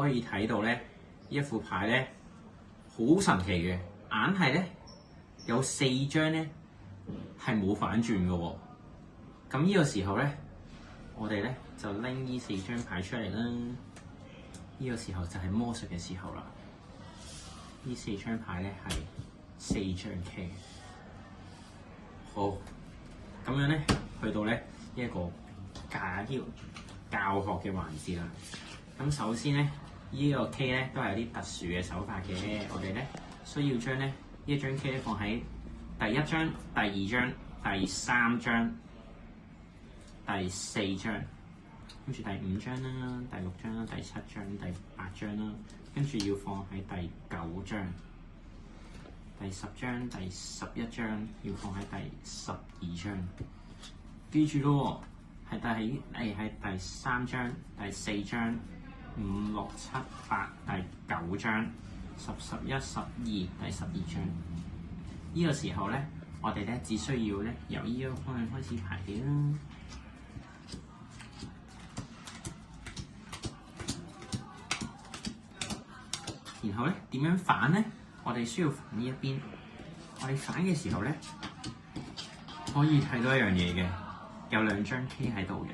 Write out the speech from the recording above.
可以睇到咧，呢一副牌咧好神奇嘅，硬係咧有4張咧係冇反轉嘅喎。咁呢個時候咧，我哋咧就拎呢4張牌出嚟啦。呢個時候就係魔術嘅時候啦。呢4張牌咧係4張 K。好，咁樣咧去到咧呢一個教學嘅環節啦。咁首先咧，呢個 K 咧都係有啲特殊嘅手法嘅。我哋咧需要將咧呢一張 K 咧放喺第1張、第2張、第3張、第4張，跟住第5張啦、第6張啦、第7張、第8張啦，跟住要放喺第9張、第10張、第11張，要放喺第12張。記住咯喎，係第3張、第4張、5、6、7、8、第9張、10、11、12、第12張。呢個時候咧，我哋咧只需要咧由呢個方向開始排列啦。然後咧點樣反咧？我哋需要反呢一邊。我哋反嘅時候咧，可以睇到一樣嘢嘅，有2張 K 喺度嘅。